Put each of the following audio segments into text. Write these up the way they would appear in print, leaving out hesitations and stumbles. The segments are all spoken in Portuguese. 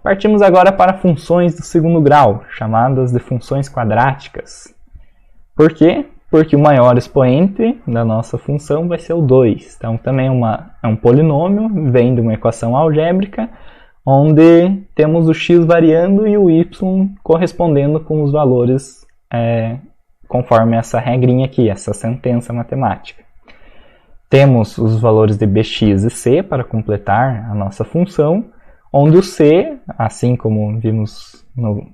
Partimos agora para funções do segundo grau, chamadas de funções quadráticas. Por quê? Porque o maior expoente da nossa função vai ser o 2. Então, também é um polinômio, vem de uma equação algébrica, onde temos o x variando e o y correspondendo com os valores conforme essa regrinha aqui, essa sentença matemática. Temos os valores de bx e c para completar a nossa função, onde o c, assim como vimos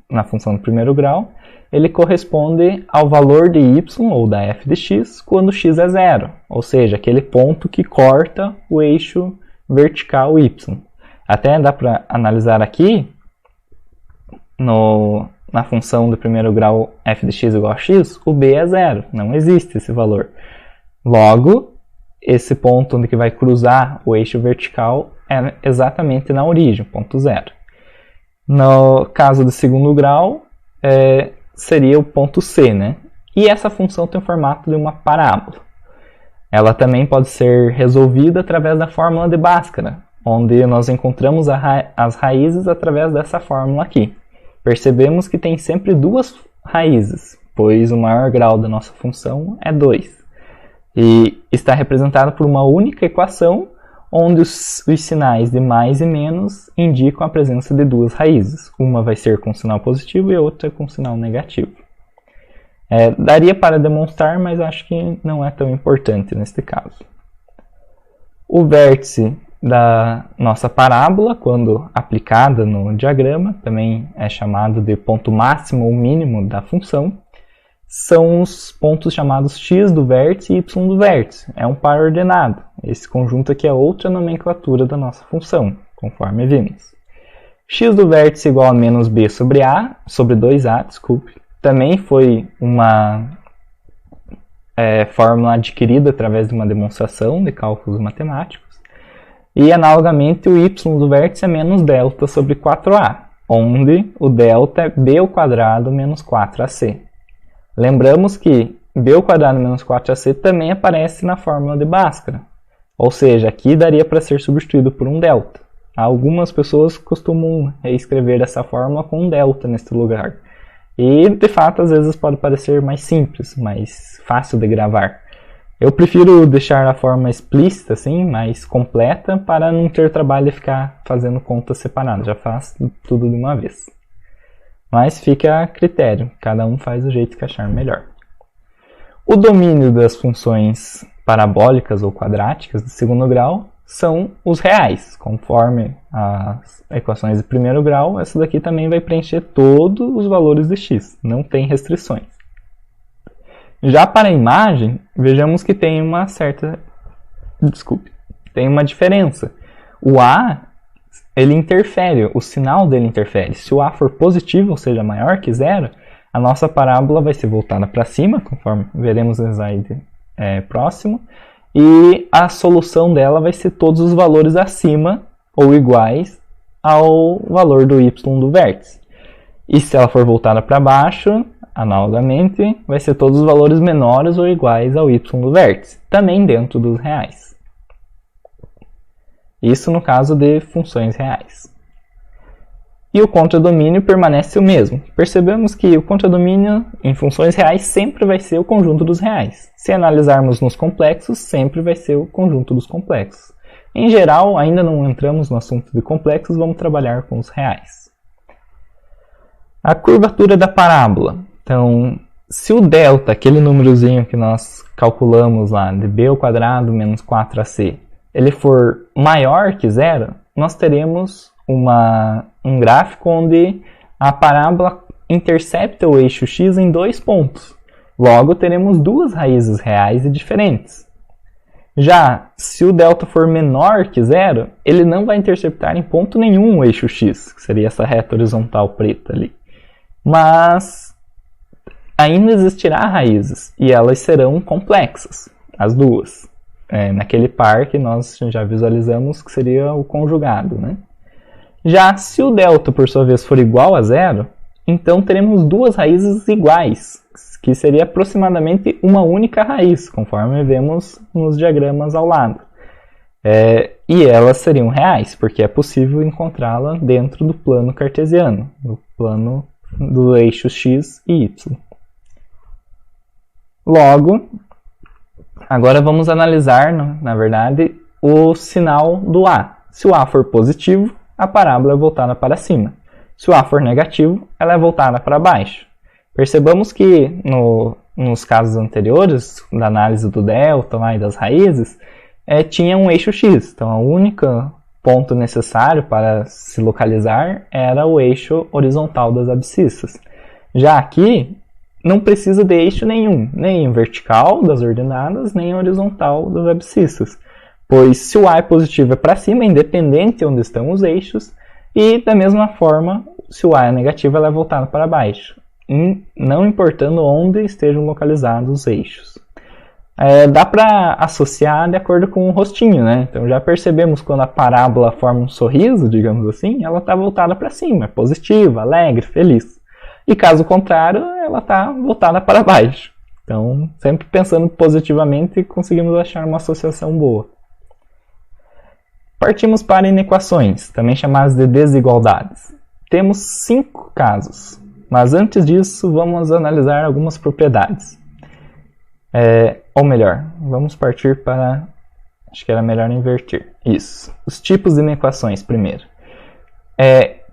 na função do primeiro grau, ele corresponde ao valor de y, ou da f de x, quando x é zero, ou seja, aquele ponto que corta o eixo vertical y. Até dá para analisar aqui, na função do primeiro grau f de x igual a x, o b é zero, não existe esse valor. Logo, esse ponto onde que vai cruzar o eixo vertical é exatamente na origem, ponto zero. No caso do segundo grau, seria o ponto C, né? E essa função tem o formato de uma parábola. Ela também pode ser resolvida através da fórmula de Bhaskara, onde nós encontramos as raízes através dessa fórmula aqui. Percebemos que tem sempre duas raízes, pois o maior grau da nossa função é 2. E está representado por uma única equação, onde os sinais de mais e menos indicam a presença de duas raízes. Uma vai ser com sinal positivo e a outra com sinal negativo. Daria para demonstrar, mas acho que não é tão importante neste caso. O vértice da nossa parábola, quando aplicada no diagrama, também é chamado de ponto máximo ou mínimo da função, são os pontos chamados x do vértice e y do vértice. É um par ordenado. Esse conjunto aqui é outra nomenclatura da nossa função, conforme vimos. X do vértice igual a menos b sobre 2a, desculpe. Também foi uma fórmula adquirida através de uma demonstração de cálculos matemáticos. E, analogamente, o y do vértice é menos delta sobre 4a, onde o delta é b ao quadrado menos 4ac. Lembramos que b ao quadrado menos 4ac também aparece na fórmula de Bhaskara. Ou seja, aqui daria para ser substituído por um delta. Algumas pessoas costumam reescrever essa fórmula com um delta neste lugar. E, de fato, às vezes pode parecer mais simples, mais fácil de gravar. Eu prefiro deixar a forma explícita, assim, mais completa, para não ter trabalho de ficar fazendo contas separadas. Já faço tudo de uma vez. Mas fica a critério, cada um faz do jeito que achar melhor. O domínio das funções parabólicas ou quadráticas de segundo grau são os reais. Conforme as equações de primeiro grau, essa daqui também vai preencher todos os valores de x, não tem restrições. Já para a imagem, vejamos que tem uma diferença. O A, ele interfere, o sinal dele interfere. Se o A for positivo, ou seja, maior que zero, a nossa parábola vai ser voltada para cima, conforme veremos no slide próximo, e a solução dela vai ser todos os valores acima ou iguais ao valor do y do vértice. E se ela for voltada para baixo, analogamente, vai ser todos os valores menores ou iguais ao y do vértice, também dentro dos reais. Isso no caso de funções reais. E o contradomínio permanece o mesmo. Percebemos que o contradomínio em funções reais sempre vai ser o conjunto dos reais. Se analisarmos nos complexos, sempre vai ser o conjunto dos complexos. Em geral, ainda não entramos no assunto de complexos, vamos trabalhar com os reais. A curvatura da parábola. Então, se o delta, aquele númerozinho que nós calculamos lá, de b ao quadrado menos 4ac, ele for maior que zero, nós teremos um gráfico onde a parábola intercepta o eixo x em dois pontos. Logo, teremos duas raízes reais e diferentes. Já, se o delta for menor que zero, ele não vai interceptar em ponto nenhum o eixo x, que seria essa reta horizontal preta ali. Mas ainda existirá raízes, e elas serão complexas, as duas. Naquele par que nós já visualizamos que seria o conjugado, né? Já se o delta, por sua vez, for igual a zero, então teremos duas raízes iguais, que seria aproximadamente uma única raiz, conforme vemos nos diagramas ao lado. E elas seriam reais, porque é possível encontrá-la dentro do plano cartesiano, do plano do eixo x e y. Logo, agora vamos analisar, na verdade, o sinal do A. Se o A for positivo, a parábola é voltada para cima. Se o A for negativo, ela é voltada para baixo. Percebamos que nos casos anteriores, da análise do delta e das raízes, tinha um eixo x. Então, o único ponto necessário para se localizar era o eixo horizontal das abscissas. Já aqui, não precisa de eixo nenhum, nem vertical das ordenadas, nem horizontal das abscissas. Pois se o A é positivo é para cima, independente de onde estão os eixos, e da mesma forma, se o A é negativo, ela é voltada para baixo, não importando onde estejam localizados os eixos. Dá para associar de acordo com o rostinho, né? Então já percebemos quando a parábola forma um sorriso, digamos assim, ela está voltada para cima, é positiva, alegre, feliz. E caso contrário, ela está voltada para baixo. Então, sempre pensando positivamente, conseguimos achar uma associação boa. Partimos para inequações, também chamadas de desigualdades. Temos 5 casos, mas antes disso vamos analisar algumas propriedades. Ou melhor, vamos partir para... Acho que era melhor inverter. Isso. Os tipos de inequações primeiro.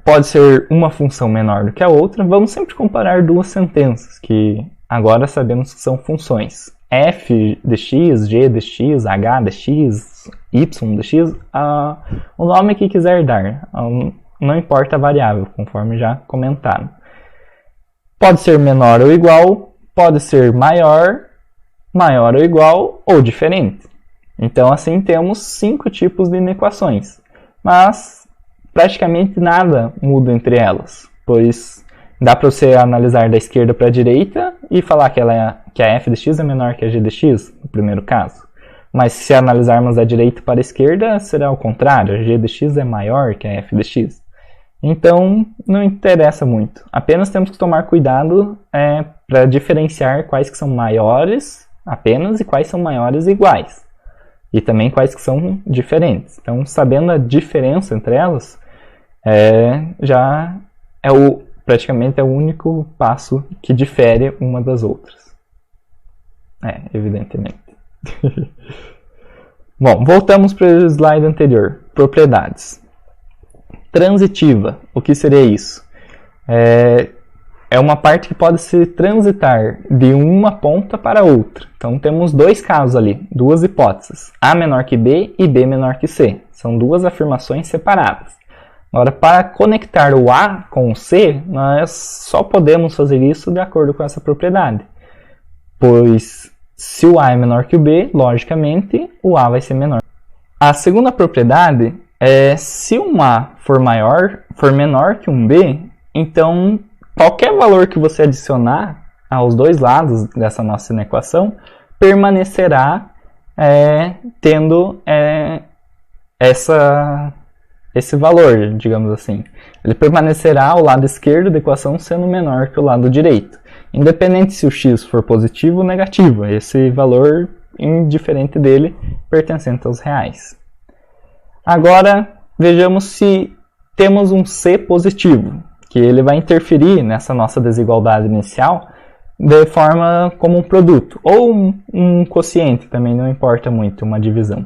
Pode ser uma função menor do que a outra. Vamos sempre comparar duas sentenças, que agora sabemos que são funções. F de x, g de x, h de x, y de x, o nome que quiser dar. Não importa a variável, conforme já comentado. Pode ser menor ou igual, pode ser maior ou igual ou diferente. Então, assim, temos 5 tipos de inequações. Mas praticamente nada muda entre elas, pois dá para você analisar da esquerda para a direita e falar que a f de x é menor que a g de x, no primeiro caso. Mas se analisarmos da direita para a esquerda, será o contrário, a g de x é maior que a f de x. Então, não interessa muito. Apenas temos que tomar cuidado para diferenciar quais que são maiores apenas e quais são maiores iguais. E também quais que são diferentes. Então, sabendo a diferença entre elas, já praticamente é o único passo que difere uma das outras. Evidentemente. Bom, voltamos para o slide anterior. Propriedades. Transitiva. O que seria isso? É uma parte que pode se transitar de uma ponta para outra. Então, temos 2 casos ali, 2 hipóteses. A menor que B e B menor que C. São 2 afirmações separadas. Agora, para conectar o A com o C, nós só podemos fazer isso de acordo com essa propriedade. Pois, se o A é menor que o B, logicamente, o A vai ser menor. A segunda propriedade é se um A for menor que um B, então qualquer valor que você adicionar aos 2 lados dessa nossa inequação permanecerá tendo esse valor, digamos assim. Ele permanecerá ao lado esquerdo da equação sendo menor que o lado direito. Independente se o x for positivo ou negativo, esse valor indiferente dele pertencente aos reais. Agora, vejamos se temos um C positivo, que ele vai interferir nessa nossa desigualdade inicial de forma como um produto, ou um quociente, também não importa muito, uma divisão.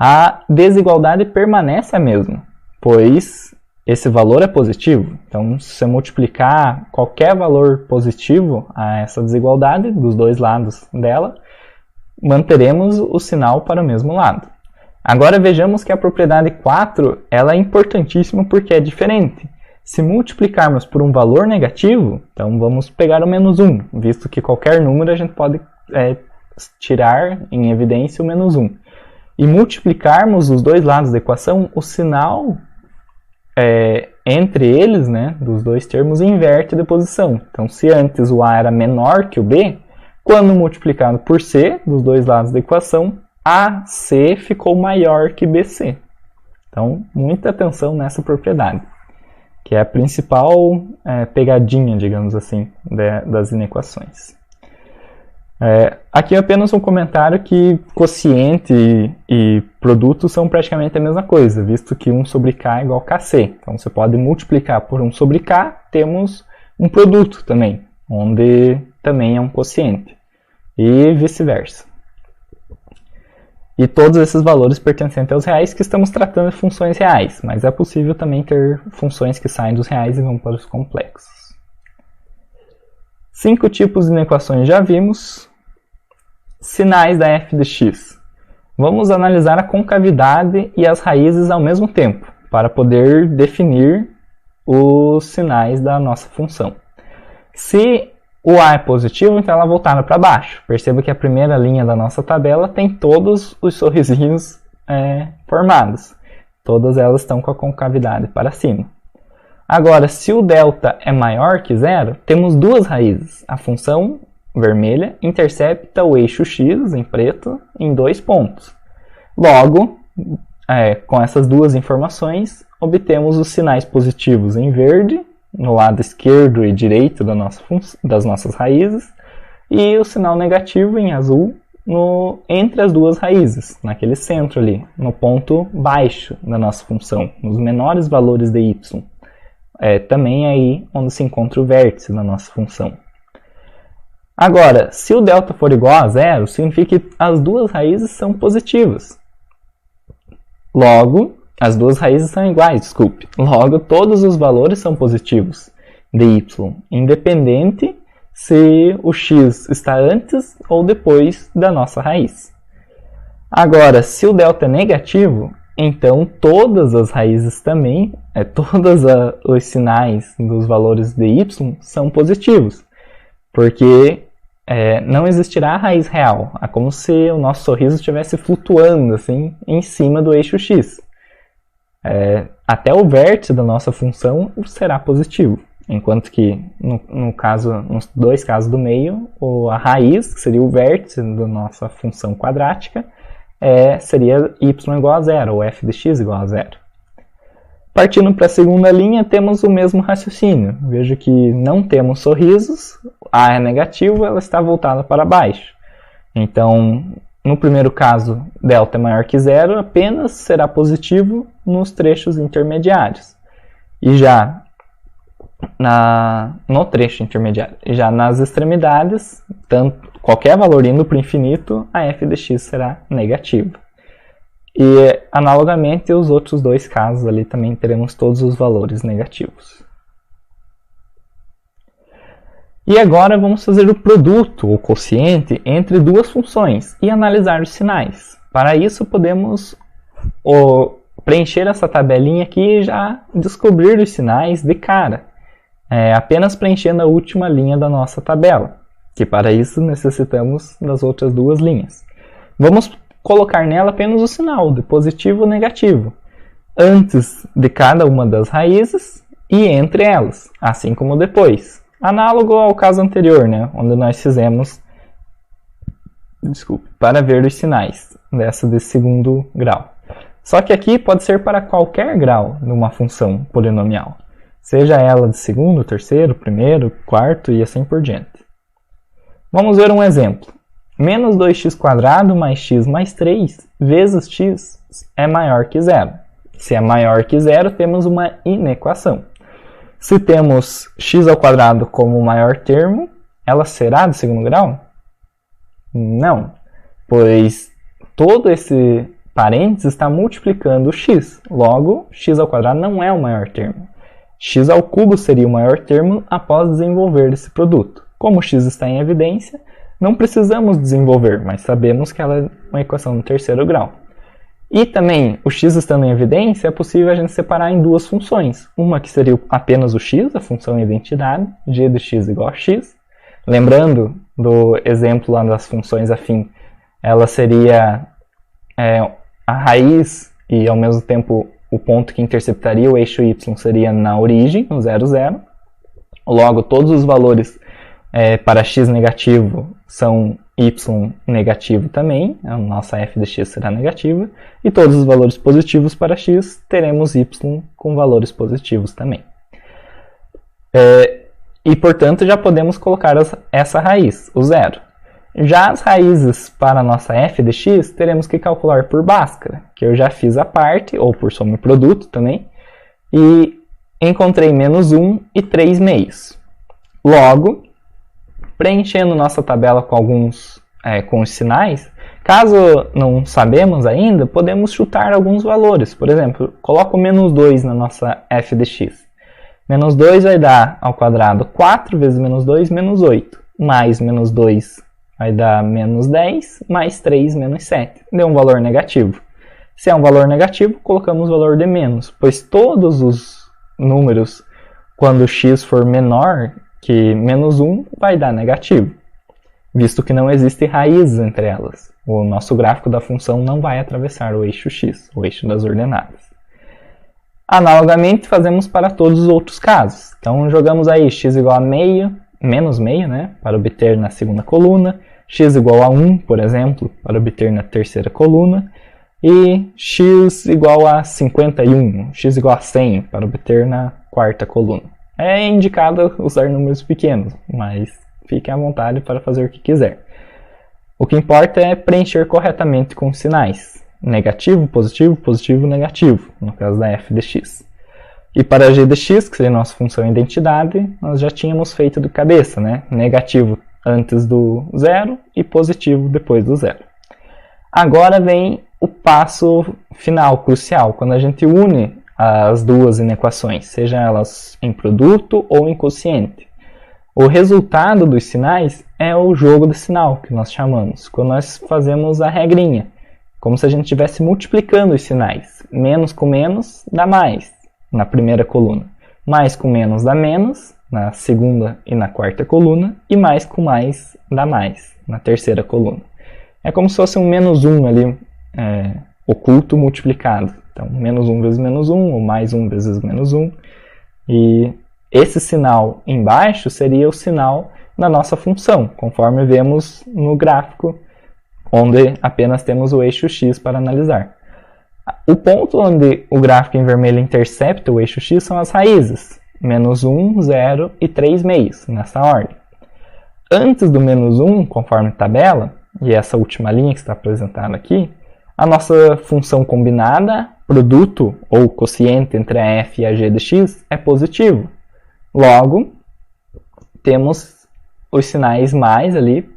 A desigualdade permanece a mesma, pois esse valor é positivo. Então, se você multiplicar qualquer valor positivo a essa desigualdade, dos 2 lados dela, manteremos o sinal para o mesmo lado. Agora vejamos que a propriedade 4 ela é importantíssima porque é diferente. Se multiplicarmos por um valor negativo, então vamos pegar o menos 1, visto que qualquer número a gente pode tirar em evidência o menos 1. E multiplicarmos os 2 lados da equação, o sinal entre eles, né, dos 2 termos, inverte de posição. Então, se antes o A era menor que o B, quando multiplicado por C, dos 2 lados da equação, AC ficou maior que BC. Então, muita atenção nessa propriedade, que é a principal pegadinha, digamos assim, das inequações. Aqui é apenas um comentário que quociente e produto são praticamente a mesma coisa, visto que 1 sobre k é igual a kc. Então você pode multiplicar por 1 sobre k, temos um produto também, onde também é um quociente, e vice-versa. E todos esses valores pertencentes aos reais, que estamos tratando de funções reais, mas é possível também ter funções que saem dos reais e vão para os complexos. 5 tipos de inequações já vimos. Sinais da f de x. Vamos analisar a concavidade e as raízes ao mesmo tempo, para poder definir os sinais da nossa função. Se o a é positivo, então ela é voltada para baixo. Perceba que a primeira linha da nossa tabela tem todos os sorrisinhos formados. Todas elas estão com a concavidade para cima. Agora, se o delta é maior que zero, temos duas raízes. A função vermelha intercepta o eixo x, em preto, em 2 pontos. Logo, com essas duas informações, obtemos os sinais positivos em verde, no lado esquerdo e direito das nossas raízes, e o sinal negativo em azul entre as duas raízes, naquele centro ali, no ponto baixo da nossa função, nos menores valores de y. Também é aí onde se encontra o vértice da nossa função. Agora, se o delta for igual a zero, significa que as duas raízes são positivas. Logo, as duas raízes são iguais, desculpe. Logo, todos os valores são positivos de y, independente se o x está antes ou depois da nossa raiz. Agora, se o delta é negativo, então todas as raízes também, todos os sinais dos valores de y são positivos, porque não existirá a raiz real. É como se o nosso sorriso estivesse flutuando assim, em cima do eixo x. Até o vértice da nossa função será positivo, enquanto que nos dois casos do meio, a raiz, que seria o vértice da nossa função quadrática, seria y igual a zero, ou f de x igual a zero. Partindo para a segunda linha, temos o mesmo raciocínio. Veja que não temos sorrisos, a é negativo, ela está voltada para baixo. Então, no primeiro caso, delta é maior que zero, apenas será positivo nos trechos intermediários. E já no trecho intermediário, já nas extremidades, qualquer valor indo para o infinito, a f de x será negativa. E, analogamente, os outros dois casos ali também teremos todos os valores negativos. E agora vamos fazer o produto, ou quociente, entre duas funções e analisar os sinais. Para isso, podemos preencher essa tabelinha aqui e já descobrir os sinais de cara, apenas preenchendo a última linha da nossa tabela, que para isso necessitamos das outras duas linhas. Vamos colocar nela apenas o sinal de positivo ou negativo, antes de cada uma das raízes e entre elas, assim como depois. Análogo ao caso anterior, onde nós fizemos, para ver os sinais de segundo grau. Só que aqui pode ser para qualquer grau de uma função polinomial, seja ela de segundo, terceiro, primeiro, quarto e assim por diante. Vamos ver um exemplo. Menos 2x² mais x mais 3 vezes x é maior que zero. Se é maior que zero, temos uma inequação. Se temos x² como o maior termo, ela será de segundo grau? Não, pois todo esse parênteses está multiplicando o x. Logo, x² não é o maior termo. x³ seria o maior termo após desenvolver esse produto. Como o x está em evidência, não precisamos desenvolver, mas sabemos que ela é uma equação no terceiro grau. E também, o x estando em evidência, é possível a gente separar em duas funções. Uma que seria apenas o x, a função identidade, g de x igual a x. Lembrando do exemplo lá das funções afim, ela seria a raiz e, ao mesmo tempo, o ponto que interceptaria o eixo y seria na origem, no 0, 0. Logo, todos os valores para x negativo são y negativo também, a nossa f de x será negativa, e todos os valores positivos para x teremos y com valores positivos também. E, portanto, já podemos colocar essa raiz, o zero. Já as raízes para a nossa f de x, teremos que calcular por Bhaskara, que eu já fiz a parte, ou por soma e produto também, e encontrei menos 1 e 3 meios. Logo, preenchendo nossa tabela com com os sinais, caso não sabemos ainda, podemos chutar alguns valores. Por exemplo, coloco menos 2 na nossa f de x. Menos 2 vai dar ao quadrado 4 vezes menos 2, menos 8. Mais menos 2 vai dar menos 10, mais 3, menos 7. Deu um valor negativo. Se é um valor negativo, colocamos o valor de menos, pois todos os números, quando x for menor que menos 1, vai dar negativo, visto que não existe raízes entre elas. O nosso gráfico da função não vai atravessar o eixo x, o eixo das ordenadas. Analogamente, fazemos para todos os outros casos. Então, jogamos aí x igual a meio, menos meio, né, para obter na segunda coluna, x igual a 1, por exemplo, para obter na terceira coluna, e x igual a 51, x igual a 100, para obter na quarta coluna. É indicado usar números pequenos, mas fique à vontade para fazer o que quiser. O que importa é preencher corretamente com sinais. Negativo, positivo, positivo, negativo, no caso da f de x. E para g de x, que seria a nossa função identidade, nós já tínhamos feito de cabeça, né? Negativo antes do zero e positivo depois do zero. Agora vem o passo final, crucial, quando a gente une as duas inequações, sejam elas em produto ou em quociente. O resultado dos sinais é o jogo de sinal, que nós chamamos, quando nós fazemos a regrinha, como se a gente estivesse multiplicando os sinais. Menos com menos dá mais na primeira coluna, mais com menos dá menos na segunda e na quarta coluna, e mais com mais dá mais na terceira coluna. É como se fosse um menos 1 ali, oculto multiplicado. Então, menos 1 vezes menos 1, ou mais 1 vezes menos 1. E esse sinal embaixo seria o sinal da nossa função, conforme vemos no gráfico, onde apenas temos o eixo x para analisar. O ponto onde o gráfico em vermelho intercepta o eixo x são as raízes. Menos 1, 0 e 3 meios, nessa ordem. Antes do menos 1, conforme tabela, e essa última linha que está apresentada aqui, a nossa função combinada, produto ou quociente entre a f e a g de x, é positivo. Logo, temos os sinais mais ali,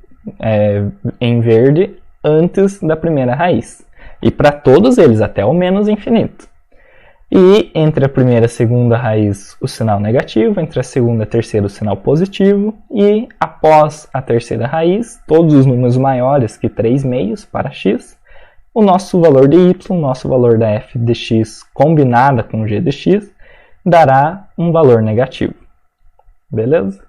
em verde, antes da primeira raiz. E para todos eles, até o menos infinito. E entre a primeira e a segunda raiz, o sinal negativo, entre a segunda e a terceira, o sinal positivo, e após a terceira raiz, todos os números maiores que 3 meios para x, o nosso valor de y, o nosso valor da f de x combinada com g de x, dará um valor negativo. Beleza?